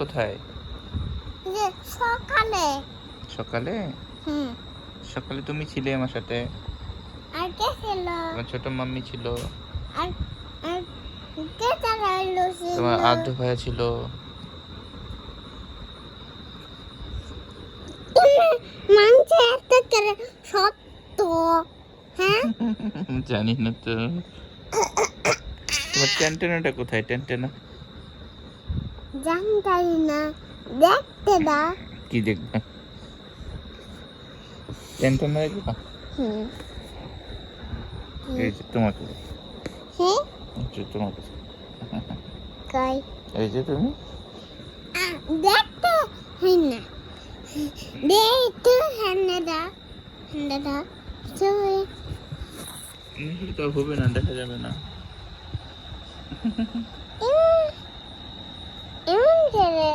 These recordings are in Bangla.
কোথায়? যে সকালে। সকালে? সকালে তুমি ছিলে আমার সাথে। আর কে ছিল? তোমার ছোট মাম্মি ছিল। আর আর কে চালাইলো ছিল? তোমার আদ্দু ভাইয়া ছিল। তুমি মাংস এত করে সত্য, হ্যাঁ? জানি না তো। তোমার টেনটেনাটা কোথায়? টেনটেনা জানতাই না, দেখতে দাও। কি দেখবে? টেনটেনা দেখবা? এই যে তোমাকে, হ্যাঁ তোমাকে, কই এই যে তুমি। দেখতে হয় না, দেখতে হ্যান্ডে দাও, হ্যান্ডে দাও। তো হবে না, দেখা যাবে না। এমন করে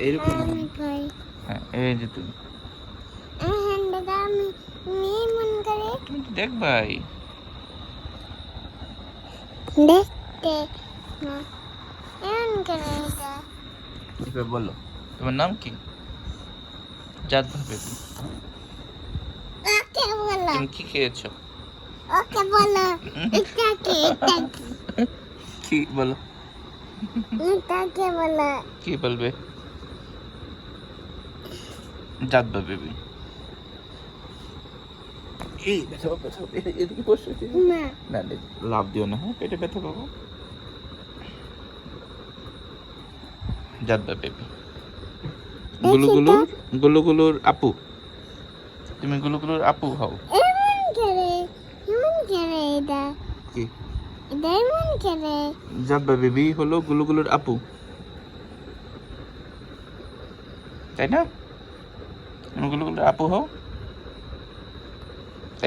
এইরকম। আমি কই হ্যাঁ, এই যে তুমি। হ্যান্ডে দাও, আমি এমন করে তুমি তো দেখবাই। দেখতে না, এমন করে এটা। এবার বলো, তোমার নাম কি? জাত ভাবে ওকে বলো, তুমি কি খেয়েছো? ওকে বলো, এটা কি, এটা কি, কি বলো? এটাকে বলো। কি বলবে? জাত বেবি। এই ব্যথা পাবো, ব্যথা পাবো। এদিকে বসো, না না লাভ দিও না, হ্যাঁ, পেটে ব্যথা পাবো। জাত বেবি। গুলুগুলুর গুলুগুলুর আপু। তুমি গুলুগুলুর আপু হও। এমন করে, এমন করে এটা, কি? এটা এমন করে। জাত বেবি হলো গুলুগুলুর আপু, তাই না? তুমি গুলুগুলুর আপু হও।